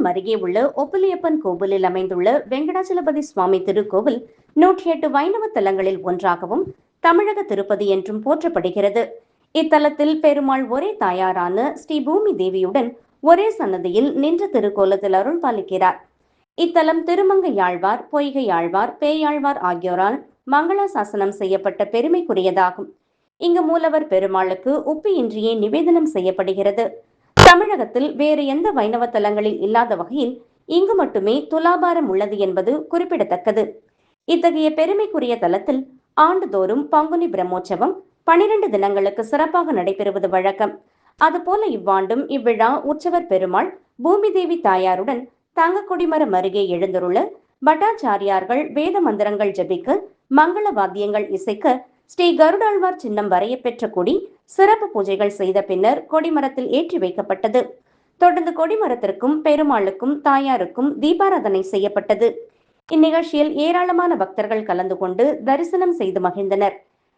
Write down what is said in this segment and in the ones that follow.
அருகே உள்ள ஒப்பிலியப்பன் கோவிலில் அமைந்துள்ள வெங்கடாச்சலபதி சுவாமி திருக்கோவில் 108 வைணவ தலங்களில் ஒன்றாகவும் தமிழக திருப்பதி என்றும் போற்றப்படுகிறது. இத்தலத்தில் பெருமாள் ஒரே தாயாரான ஸ்ரீ பூமி தேவியுடன் ஒரே சன்னதியில் நின்ற திருக்கோலத்தில் அருள் பாலிக்கிறார். இத்தலம் திருமங்கையாழ்வார், பொய்கையாழ்வார், பேயாழ்வார் ஆகியோரால் மங்களாசாசனம் செய்யப்பட்ட பெருமைக்குரியதாகும். இங்கு மூலவர் பெருமாளுக்கு உப்பியின்றியே நிவேதனம் செய்யப்படுகிறது. தமிழகத்தில் வேறு எந்த வைணவ தலங்களில் இல்லாத வகையில் இங்கு மட்டுமே துலாபாரம் உள்ளது என்பது குறிப்பிடத்தக்கது. இத்தகைய பெருமைக்குரிய தலத்தில் ஆண்டுதோறும் பங்குனி பிரம்மோற்சவம் 12 தினங்களுக்கு சிறப்பாக நடைபெறுவது வழக்கம். அதுபோல இவ்வாண்டும் இவ்விழா உற்சவர் பெருமாள் பூமி தேவி தாயாருடன் தங்க கொடிமரம் அருகே எழுந்துள்ள பட்டாச்சாரியார்கள் வேத மந்திரங்கள் ஜபிக்க, மங்கள வாத்தியங்கள் இசைக்க, ஸ்ரீ கருடாழ்வார் சின்னம் வரையப்பெற்ற கொடி சிறப்பு பூஜைகள் செய்த பின்னர் கொடிமரத்தில் ஏற்றி வைக்கப்பட்டது. தொடர்ந்து கொடிமரத்திற்கும் பெருமாளுக்கும் தாயாருக்கும் தீபாராதனை செய்யப்பட்டது. இந்நிகழ்ச்சியில் ஏராளமான பக்தர்கள் கலந்து கொண்டு தரிசனம் செய்து மகிழ்ந்தனர்.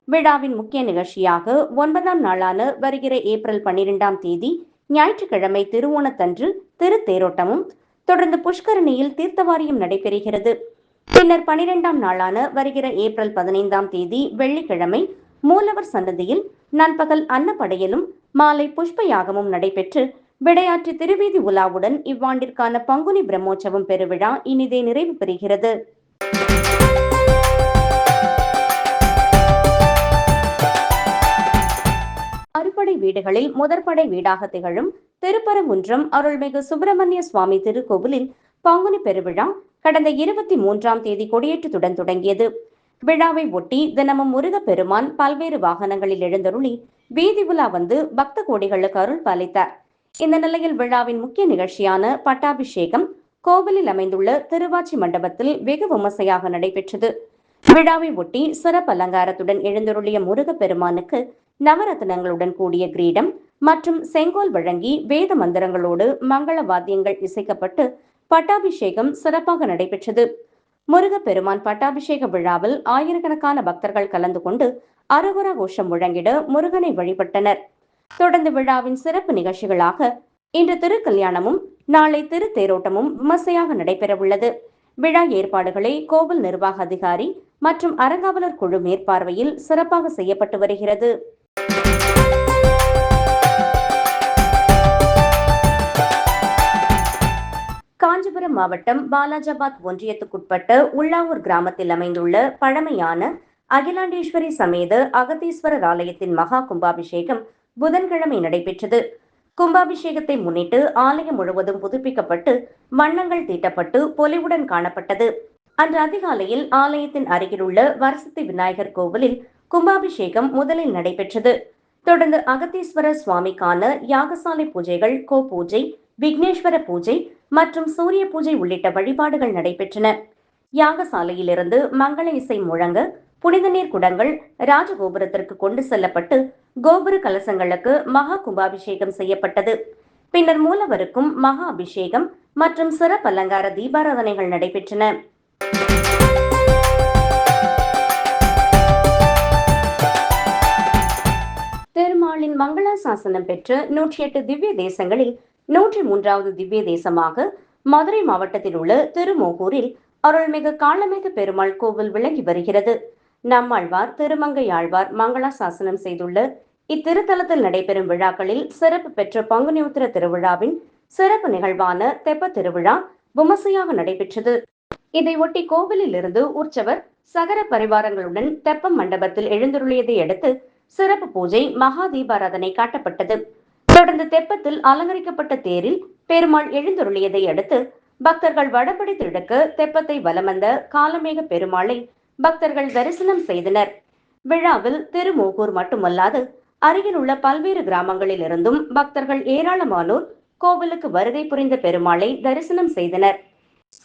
விழாவின் முக்கிய நிகழ்ச்சியாக 9ஆம் நாளான வருகிற ஏப்ரல் 12ஆம் தேதி ஞாயிற்றுக்கிழமை திருவோணத்தன்று திருத்தேரோட்டமும், தொடர்ந்து புஷ்கரணியில் தீர்த்தவாரியும் நடைபெறுகிறது. பின்னர் 12ஆம் நாளான வருகிற ஏப்ரல் 15ஆம் தேதி வெள்ளிக்கிழமை மூலவர் சன்னதியில் நண்பகல் அன்னப்படையலும் மாலை புஷ்ப யாகமும் நடைபெற்று விடையாற்றி திருவீதி உலாவுடன் இவ்வாண்டிற்கான பங்குனி பிரம்மோற்சவம் பெருவிழா இனிதே நிறைவு பெறுகிறது. அறுபடை வீடுகளில் முதற்படை வீடாக திகழும் திருப்பரங்குன்றம் அருள்மிகு சுப்பிரமணிய சுவாமி திருக்கோவிலில் பங்குனி பெருவிழா கடந்த 23ஆம் தேதி கொடியேற்றத்துடன் தொடங்கியது. விழாவை ஒட்டி தினமும் முருகப்பெருமான் பல்வேறு வாகனங்களில் எழுந்தருளி வீதி உலா வந்து பக்த கோடிகளுக்கு அருள் பாலித்தார். இந்த நிலையில் விழாவின் முக்கிய நிகழ்ச்சியான பட்டாபிஷேகம் கோவிலில் அமைந்துள்ள திருவாச்சி மண்டபத்தில் வெகு விமர்சையாக நடைபெற்றது. விழாவை ஒட்டி சிறப்பு அலங்காரத்துடன் எழுந்தருளிய முருகப்பெருமானுக்கு நவரத்னங்களுடன் கூடிய கிரீடம் மற்றும் செங்கோல் வழங்கி வேத மந்திரங்களோடு மங்கள வாத்தியங்கள் இசைக்கப்பட்டு பட்டாபிஷேகம் சிறப்பாக நடைபெற்றது. முருகப்பெருமான் பட்டாபிஷேக விழாவில் ஆயிரக்கணக்கான பக்தர்கள் கலந்து கொண்டு அரோகரா கோஷம் முழங்கிட முருகனை வழிபட்டனர். தொடர்ந்து விழாவின் சிறப்பு நிகழ்ச்சிகளாக இன்று திருக்கல்யாணமும் நாளை திருத்தேரோட்டமும் விமர்சையாக நடைபெறவுள்ளது. விழா ஏற்பாடுகளை கோவில் நிர்வாக அதிகாரி மற்றும் அறங்காவலர் குழு மேற்பார்வையில் சிறப்பாக செய்யப்பட்டு வருகிறது. காஞ்சிபுரம் மாவட்டம் பாலாஜாபாத் ஒன்றியத்துக்குட்பட்ட உள்ளாவூர் கிராமத்தில் அமைந்துள்ள பழமையான அகிலாண்டேஸ்வரி சமேத அகத்தீஸ்வரர் ஆலயத்தின் மகா கும்பாபிஷேகம் புதன்கிழமை நடைபெற்றது. கும்பாபிஷேகத்தை முன்னிட்டு ஆலயம் முழுவதும் புதுப்பிக்கப்பட்டு வண்ணங்கள் தீட்டப்பட்டு பொலிவுடன் காணப்பட்டது. அன்று அதிகாலையில் ஆலயத்தின் அருகிலுள்ள வரசத்தி விநாயகர் கோவிலில் கும்பாபிஷேகம் முதலில் நடைபெற்றது. தொடர்ந்து அகத்தீஸ்வரர் சுவாமிக்கான யாகசாலை பூஜைகள், கோபூஜை, விக்னேஸ்வர பூஜை மற்றும் சூரிய பூஜை உள்ளிட்ட வழிபாடுகள் நடைபெற்றன. யாகசாலையிலிருந்து மங்கள இசை முழங்க புனித நீர் குடங்கள் ராஜகோபுரத்திற்கு கொண்டு செல்லப்பட்டு கோபுர கலசங்களுக்கு மகா கும்பாபிஷேகம் செய்யப்பட்டது. பின்னர் மூலவருக்கும் மகா அபிஷேகம் மற்றும் சிறப்பு அலங்கார தீபாராதனைகள் நடைபெற்றன. பெருமாளின் மங்களாசாசனம் பெற்ற 108 திவ்ய தேசங்களில் 103வது திவ்ய தேசமாக மதுரை மாவட்டத்தில் உள்ள திருமோகூரில் அருள்மிகு காளமேக பெருமாள் கோவில் விளங்கி வருகிறது. நம்மாழ்வார், திருமங்கையாழ்வார் மங்களாசாசனம் செய்துள்ள இத்திருத்தலத்தில் நடைபெறும் விழாக்களில் சிறப்பு பெற்ற பங்குனி உத்திர திருவிழாவின் சிறப்பு நிகழ்வான தெப்ப திருவிழா விமர்சையாக நடைபெற்றது. இதையொட்டி கோவிலில் இருந்து உற்சவர் சகர பரிவாரங்களுடன் தெப்பம் மண்டபத்தில் எழுந்தருளியதை அடுத்து சிறப்பு பூஜை, மகா தீபாராதனை காட்டப்பட்டது. தொடர்ந்து தெப்பத்தில் அலங்கரிக்கப்பட்ட தேரில் பெருமாள் எழுந்தருளியதை அடுத்து பக்தர்கள் வடபடி திடுக்க தெப்பத்தை வலம் வந்த காளமேக பெருமாளை பக்தர்கள் தரிசனம் செய்தனர். விழாவில் திருமோகூர் மட்டுமல்லாது அருகில் உள்ள பல்வேறு கிராமங்களில் இருந்தும் பக்தர்கள் ஏராளமானோர் கோவிலுக்கு வருகை புரிந்த பெருமாளை தரிசனம் செய்தனர்.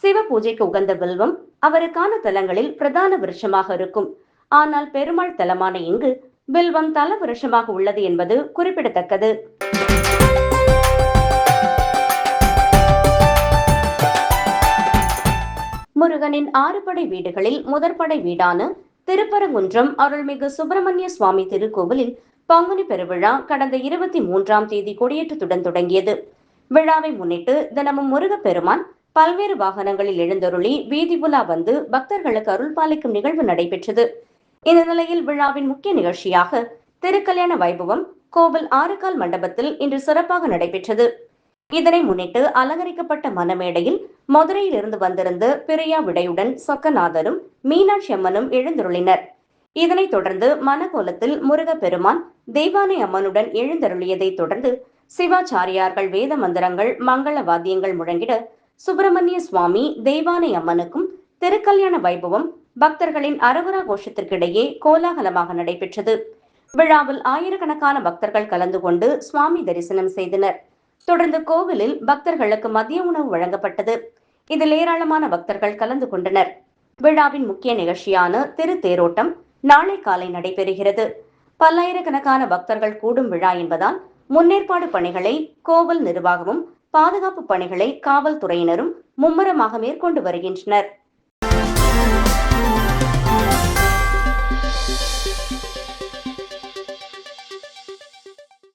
சிவ பூஜைக்கு உகந்த வில்வம் அவருக்கான தலங்களில் பிரதான விருட்சமாக இருக்கும். ஆனால் பெருமாள் தலமான இங்கு வில்வம் தல விருட்சமாக உள்ளது என்பது குறிப்பிடத்தக்கது. முருகனின் 6 படை வீடுகளில் முதற்படை வீடான திருப்பரங்குன்றம் அருள்மிகு சுப்பிரமணிய சுவாமி திருக்கோவிலில் பங்குனி பெருவிழா கடந்த 23ஆம் தேதி கொடியேற்றத்துடன் தொடங்கியது. விழாவை முன்னிட்டு தினமும் முருகப்பெருமான் பல்வேறு வாகனங்களில் எழுந்தருளி வீதி உலா வந்து பக்தர்களுக்கு அருள் பாலிக்கும் நிகழ்வு நடைபெற்றது. இந்த நிலையில் விழாவின் முக்கிய நிகழ்ச்சியாக திருக்கல்யாண வைபவம் கோவில் ஆறுகால் மண்டபத்தில் இன்று சிறப்பாக நடைபெற்றது. இதனை முன்னிட்டு அலங்கரிக்கப்பட்ட மணமேடையில் மதுரையில் இருந்து வந்திருந்த பிரியா விடையுடன் சொக்கநாதரும் மீனாட்சி அம்மனும் எழுந்தருளினர். இதனைத் தொடர்ந்து மணக்கோலத்தில் முருகப்பெருமான் தெய்வானை அம்மனுடன் எழுந்தருளியதை தொடர்ந்து சிவாச்சாரியார்கள் வேத மந்திரங்கள் மங்கள வாத்தியங்கள் முழங்கிட சுப்பிரமணிய சுவாமி தெய்வானை அம்மனுக்கும் திருக்கல்யாண வைபவம் பக்தர்களின் அரவரா கோஷத்திற்கிடையே கோலாகலமாக நடைபெற்றது. விழாவில் ஆயிரக்கணக்கான பக்தர்கள் கலந்து கொண்டு சுவாமி தரிசனம் செய்தனர். தொடர்ந்து கோவிலில் பக்தர்களுக்கு மதிய உணவு வழங்கப்பட்டது. இதில் ஏராளமான பக்தர்கள் கலந்து கொண்டனர். விழாவின் முக்கிய நிகழ்ச்சியான திருத்தேரோட்டம் நாளை காலை நடைபெறுகிறது. பல்லாயிரக்கணக்கான பக்தர்கள் கூடும் விழா என்பதால் முன்னேற்பாடு பணிகளை கோவில் நிர்வாகமும் பாதுகாப்பு பணிகளை காவல்துறையினரும் மும்முரமாக மேற்கொண்டு வருகின்றனர்.